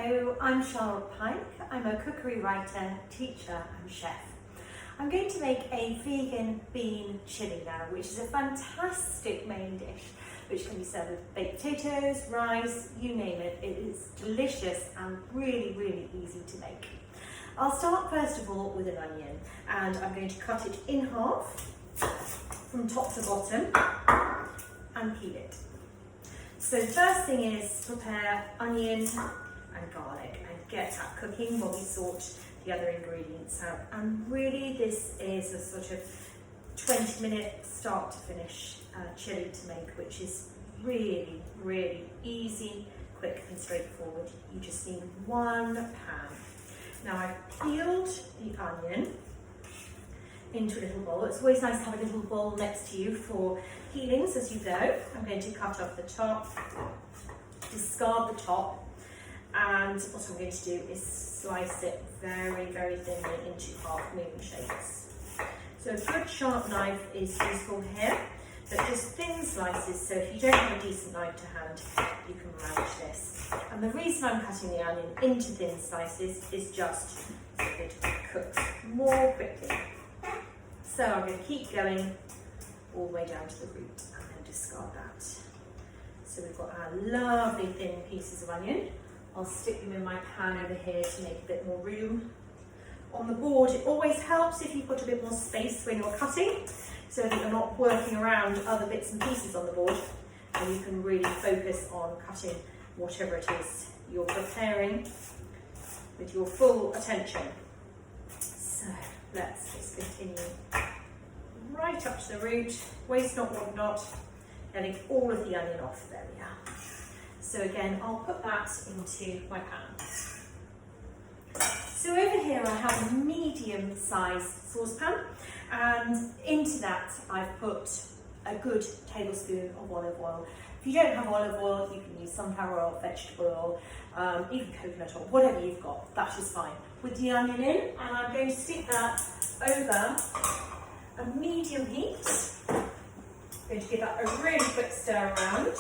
Hello, I'm Charlotte Pike. I'm a cookery writer, teacher and chef. I'm going to make a vegan bean chili now, which is a fantastic main dish which can be served with baked potatoes, rice, you name it. It is delicious and really, really easy to make. I'll start first of all with an onion, and I'm going to cut it in half from top to bottom and peel it. So the first thing is prepare onion and garlic and get that cooking while we sort the other ingredients out. And really this is a sort of 20-minute start to finish chili to make, which is really, really easy, quick and straightforward. You just need one pan. Now I've peeled the onion into a little bowl. It's always nice to have a little bowl next to you for peelings as you go. I'm going to cut off the top, discard the top, and what I'm going to do is slice it very, very thinly into half moon shapes. So a good sharp knife is useful here, but just thin slices, so if you don't have a decent knife to hand, you can manage this. And the reason I'm cutting the onion into thin slices is just so it cooks more quickly. So I'm going to keep going all the way down to the root and then discard that. So we've got our lovely thin pieces of onion. I'll stick them in my pan over here to make a bit more room. On the board, it always helps if you put a bit more space when you're cutting, so that you're not working around other bits and pieces on the board, and you can really focus on cutting whatever it is you're preparing with your full attention. So let's just continue right up to the root, waste not, want not, getting all of the onion off. There we are. So again, I'll put that into my pan. So over here I have a medium-sized saucepan, and into that I've put a good tablespoon of olive oil. If you don't have olive oil, you can use sunflower oil, vegetable oil, even coconut oil, whatever you've got, that is fine. With the onion in, and I'm going to stick that over a medium heat. I'm going to give that a really quick stir around,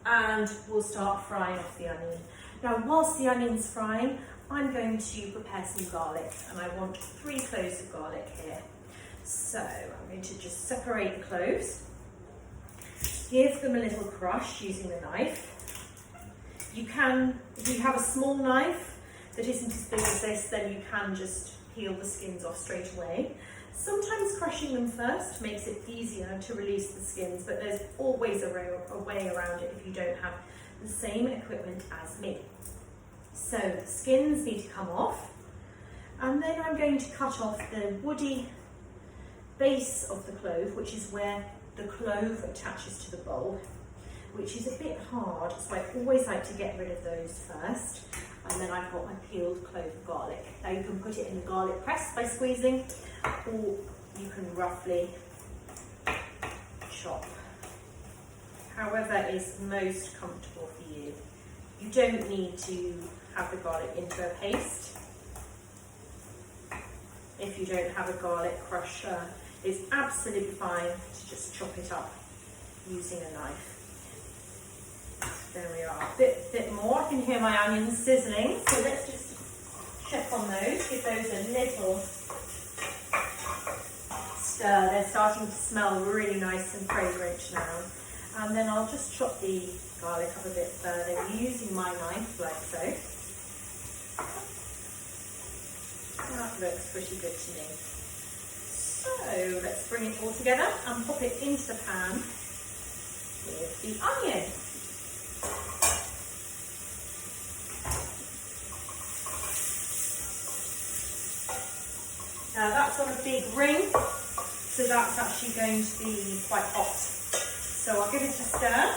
and we'll start frying off the onion. Now, whilst the onion's frying, I'm going to prepare some garlic, and I want 3 cloves of garlic here. So I'm going to just separate the cloves, give them a little crush using the knife. You can, if you have a small knife that isn't as big as this, then you can just peel the skins off straight away. Sometimes crushing them first makes it easier to release the skins, but there's always a way around it if you don't have the same equipment as me. So the skins need to come off, and then I'm going to cut off the woody base of the clove, which is where the clove attaches to the bowl, which is a bit hard, so I always like to get rid of those first. And then I've got my peeled clove of garlic. Now you can put it in the garlic press by squeezing, or you can roughly chop, however is most comfortable for you. You don't need to have the garlic into a paste. If you don't have a garlic crusher, it's absolutely fine to just chop it up using a knife. There we are, a bit more. I can hear my onions sizzling, so let's just check on those, give those a little stir. They're starting to smell really nice and fragrant now. And then I'll just chop the garlic up a bit further using my knife, like so. That looks pretty good to me. So let's bring it all together and pop it into the pan with the onion. Now that's on a big ring, so that's actually going to be quite hot. So I'll give it a stir.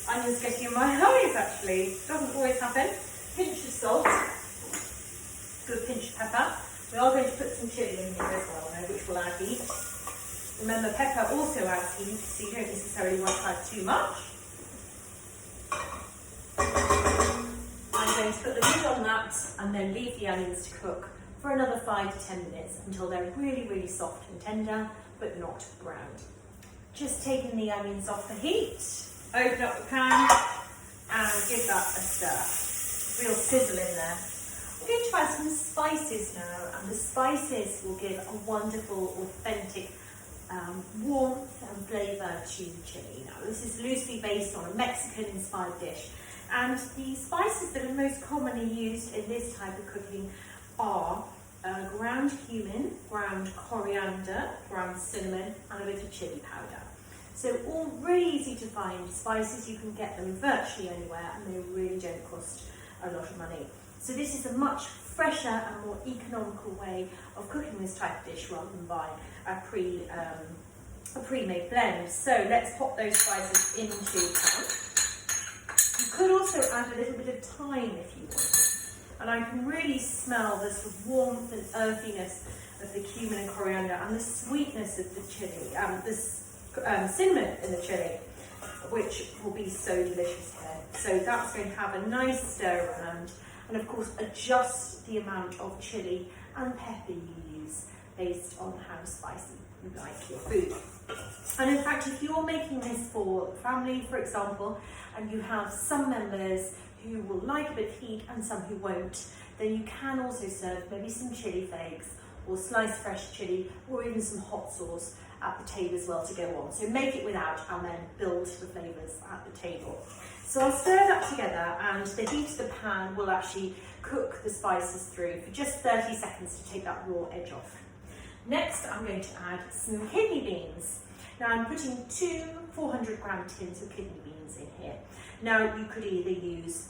Onion's getting in my eyes actually, doesn't always happen. Pinch of salt, good pinch of pepper. We are going to put some chilli in here as well though, which will add heat. Remember, pepper also adds heat, so you don't necessarily want to add too much. I'm going to put the lid on that and then leave the onions to cook for another 5 to 10 minutes until they're really, really soft and tender, but not browned. Just taking the onions off the heat, open up the pan and give that a stir. real sizzle in there. I'm going to add some spices now, and the spices will give a wonderful, authentic warmth and flavour to the chili. Now, this is loosely based on a Mexican-inspired dish, and the spices that are most commonly used in this type of cooking are ground cumin, ground coriander, ground cinnamon, and a bit of chili powder. So all really easy to find spices. You can get them virtually anywhere, and they really don't cost a lot of money. So this is a much fresher and more economical way of cooking this type of dish rather than buy a pre-made blend. So let's pop those spices into the pan. You could also add a little bit of thyme if you wanted. And I can really smell the sort of warmth and earthiness of the cumin and coriander, and the sweetness of the chili, the cinnamon in the chili, which will be so delicious here. So that's going to have a nice stir around, and of course adjust the amount of chili and pepper you use based on how spicy you like your food. And in fact, if you're making this for family, for example, and you have some members who will like a bit of heat and some who won't, then you can also serve maybe some chili flakes or sliced fresh chili, or even some hot sauce at the table as well to go on. So make it without, and then build the flavours at the table. So I'll stir that together, and the heat of the pan will actually cook the spices through for just 30 seconds to take that raw edge off. Next, I'm going to add some kidney beans. Now I'm putting 2 400-gram tins of kidney beans in here. Now you could either use